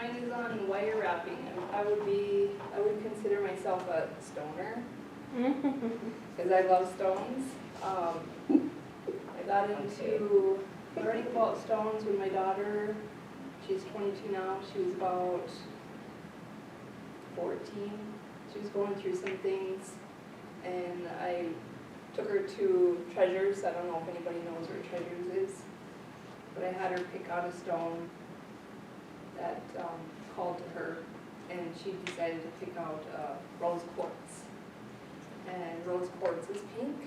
Mine is on wire wrapping. I would consider myself a stoner because I love stones. I got into learning about stones when my daughter, she's 22 now, she was about 14. She was going through some things, and I took her to Treasures. I don't know if anybody knows where Treasures is, but I had her pick out a stone that called to her, and she decided to pick out rose quartz. And rose quartz is pink,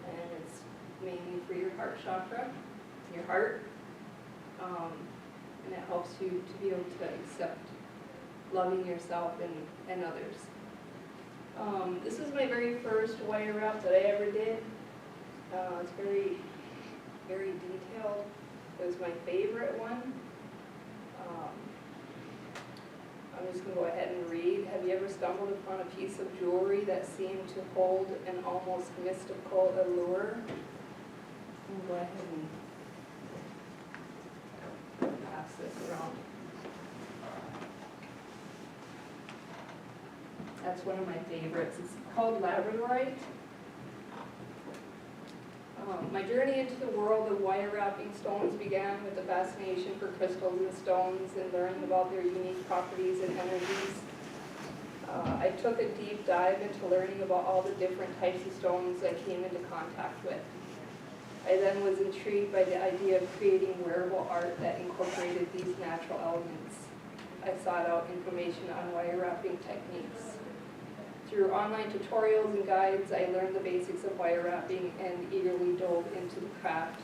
and it's mainly for your heart chakra, your heart, and it helps you to be able to accept loving yourself and others. This is my very first wire wrap that I ever did. It's very, very detailed. It was my favorite one. I'm just going to go ahead and read. Have you ever stumbled upon a piece of jewelry that seemed to hold an almost mystical allure? I'll go ahead and pass this around. That's one of my favorites. It's called Labradorite. My journey into the world of wire wrapping stones began with a fascination for crystals and stones and learning about their unique properties and energies. I took a deep dive into learning about all the different types of stones I came into contact with. I then was intrigued by the idea of creating wearable art that incorporated these natural elements. I sought out information on wire wrapping techniques. Through online tutorials and guides, I learned the basics of wire wrapping and eagerly dove into the craft.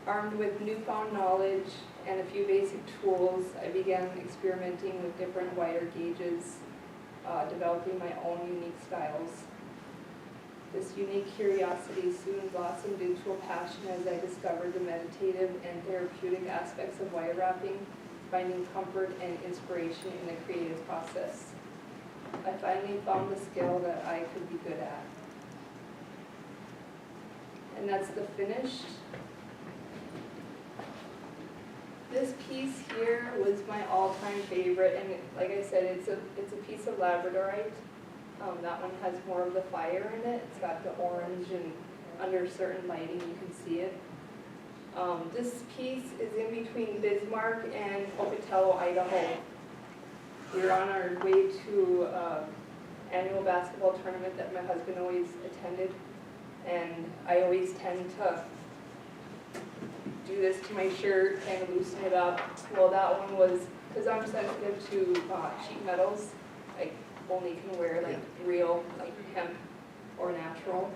Armed with newfound knowledge and a few basic tools, I began experimenting with different wire gauges, developing my own unique styles. This unique curiosity soon blossomed into a passion as I discovered the meditative and therapeutic aspects of wire wrapping, finding comfort and inspiration in the creative process. I finally found the skill that I could be good at. And that's the finished. This piece here was my all-time favorite, and like I said, it's a piece of Labradorite. That one has more of the fire in it. It's got the orange, and under certain lighting you can see it. This piece is in between Bismarck and Pocatello, Idaho. We were on our way to annual basketball tournament that my husband always attended, and I always tend to do this to my shirt and loosen it up. Well, that one was, because I'm sensitive to cheap metals, I only can wear like real, like hemp or natural.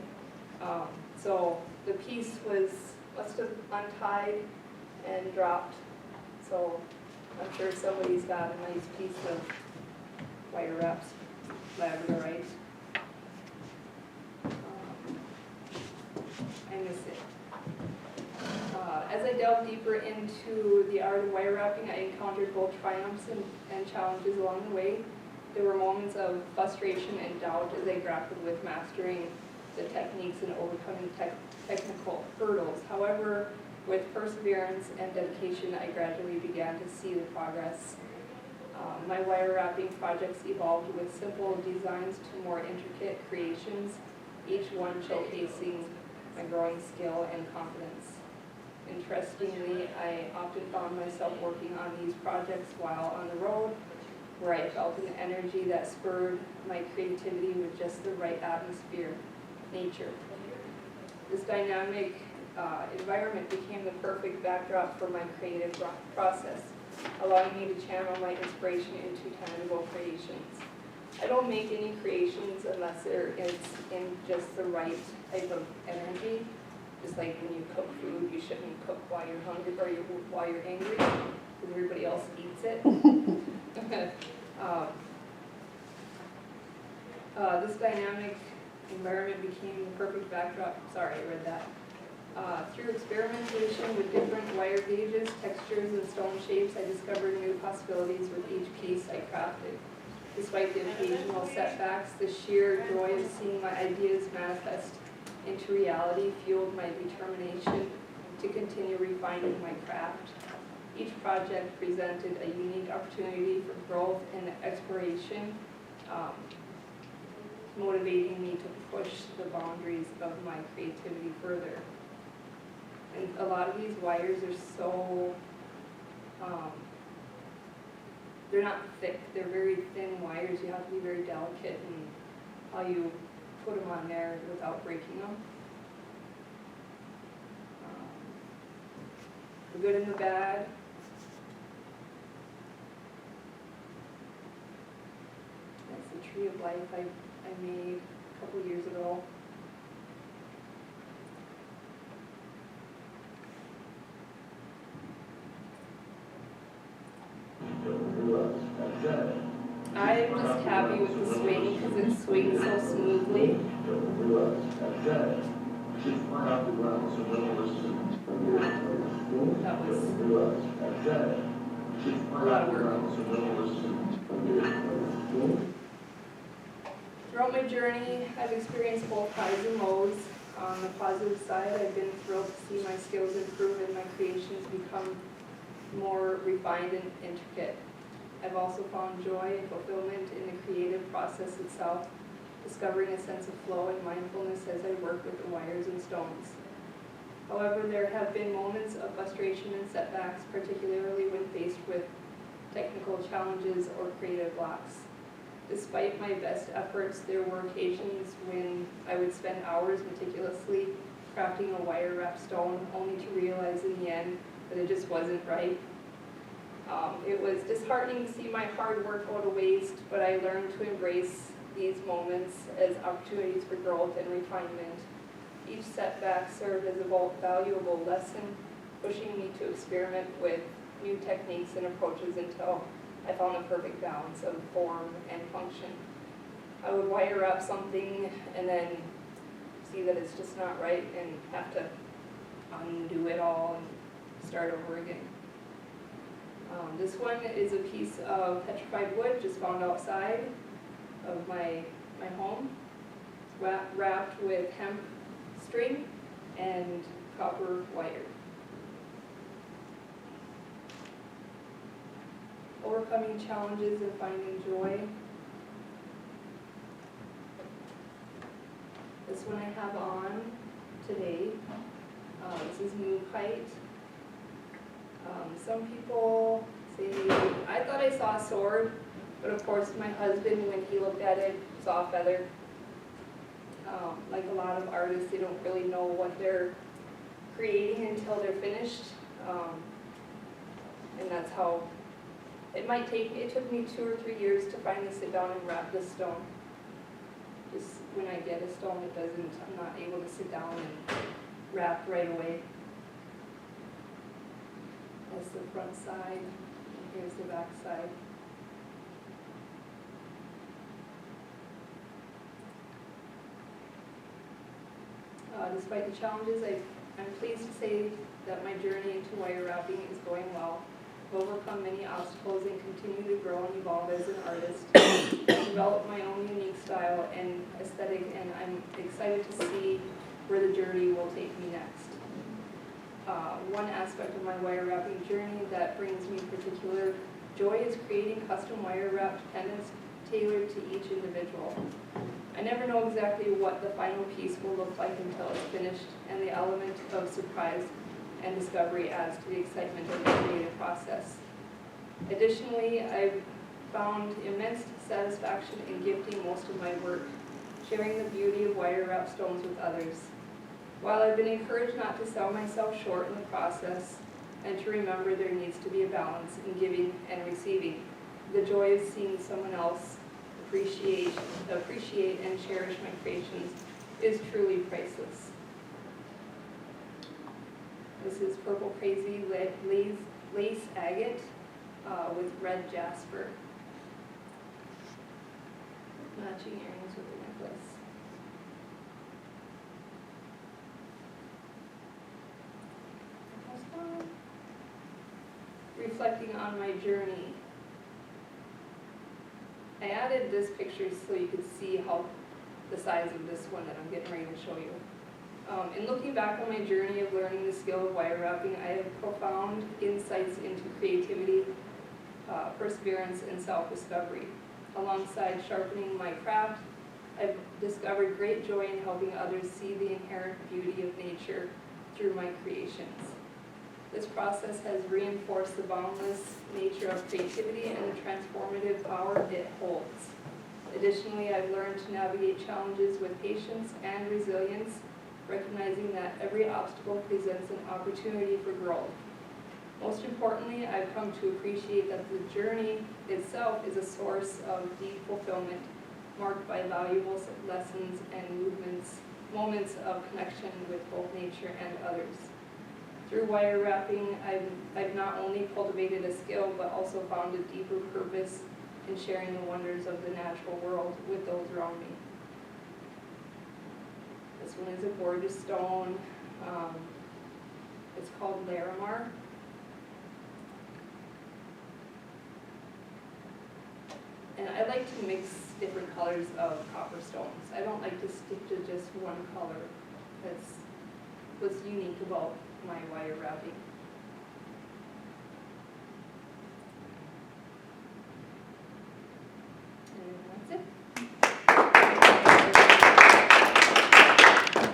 So the piece must have untied and dropped. So I'm sure somebody's got a nice piece of wire wraps, Labradorite. I miss it. As I delved deeper into the art of wire wrapping, I encountered both triumphs and challenges along the way. There were moments of frustration and doubt as I grappled with mastering the techniques and overcoming technical hurdles. However, with perseverance and dedication, I gradually began to see the progress. My wire wrapping projects evolved with simple designs to more intricate creations, each one showcasing my growing skill and confidence. Interestingly, I often found myself working on these projects while on the road, where I felt an energy that spurred my creativity with just the right atmosphere, nature. This dynamic environment became the perfect backdrop for my creative process, allowing me to channel my inspiration into tangible creations. I don't make any creations unless it's in just the right type of energy. Just like when you cook food, you shouldn't cook while you're hungry or while you're angry, because everybody else eats it. This dynamic environment became the perfect backdrop. Sorry, I read that. Through experimentation with different wire gauges, textures, and stone shapes, I discovered new possibilities with each piece I crafted. Despite the occasional setbacks, the sheer joy of seeing my ideas manifest into reality fueled my determination to continue refining my craft. Each project presented a unique opportunity for growth and exploration, motivating me to push the boundaries of my creativity further. And a lot of these wires are so, they're not thick, they're very thin wires. You have to be very delicate in how you put them on there without breaking them. The good and the bad. That's the tree of life I made a couple years ago. I'm just happy with the swing because it swings so smoothly. That was a lot of work. Throughout my journey, I've experienced both highs and lows. On the positive side, I've been thrilled to see my skills improve and my creations become more refined and intricate. I've also found joy and fulfillment in the creative process itself, discovering a sense of flow and mindfulness as I work with the wires and stones. However, there have been moments of frustration and setbacks, particularly when faced with technical challenges or creative blocks. Despite my best efforts, there were occasions when I would spend hours meticulously crafting a wire-wrapped stone, only to realize in the end that it just wasn't right. It was disheartening to see my hard work go to waste, but I learned to embrace these moments as opportunities for growth and refinement. Each setback served as a valuable lesson, pushing me to experiment with new techniques and approaches until I found a perfect balance of form and function. I would wire up something and then see that it's just not right and have to undo it all and start over again. This one is a piece of petrified wood just found outside of my home, wrapped with hemp string and copper wire. Overcoming challenges and finding joy. This one I have on today. This is Moonlight. Some people say, I thought I saw a sword, but of course my husband, when he looked at it, saw a feather. Like a lot of artists, they don't really know what they're creating until they're finished. And that's how it might take me. It took me 2 or 3 years to finally sit down and wrap this stone. Just when I get a stone, I'm not able to sit down and wrap right away. That's the front side, and here's the back side. Despite the challenges, I'm pleased to say that my journey into wire wrapping is going well. I've overcome many obstacles and continue to grow and evolve as an artist. I've developed my own unique style and aesthetic, and I'm excited to see where the journey will take me next. One aspect of my wire wrapping journey that brings me particular joy is creating custom wire wrapped pendants tailored to each individual. I never know exactly what the final piece will look like until it's finished, and the element of surprise and discovery adds to the excitement of the creative process. Additionally, I've found immense satisfaction in gifting most of my work, sharing the beauty of wire-wrapped stones with others. While I've been encouraged not to sell myself short in the process and to remember there needs to be a balance in giving and receiving, the joy of seeing someone else appreciate and cherish my creations is truly priceless. This is Purple Crazy Lace Agate with red jasper. Matching earrings with the necklace. Reflecting on my journey. I added this picture so you could see how the size of this one that I'm getting ready to show you. In looking back on my journey of learning the skill of wire wrapping, I have profound insights into creativity, perseverance, and self-discovery. Alongside sharpening my craft, I've discovered great joy in helping others see the inherent beauty of nature through my creations. This process has reinforced the boundless nature of creativity and the transformative power it holds. Additionally, I've learned to navigate challenges with patience and resilience, recognizing that every obstacle presents an opportunity for growth. Most importantly, I've come to appreciate that the journey itself is a source of deep fulfillment, marked by valuable lessons and moments of connection with both nature and others. Through wire wrapping, I've not only cultivated a skill, but also found a deeper purpose in sharing the wonders of the natural world with those around me. This one is a gorgeous stone. It's called Larimar. And I like to mix different colors of copper stones. I don't like to stick to just one color. That's what's unique about my wire wrapping.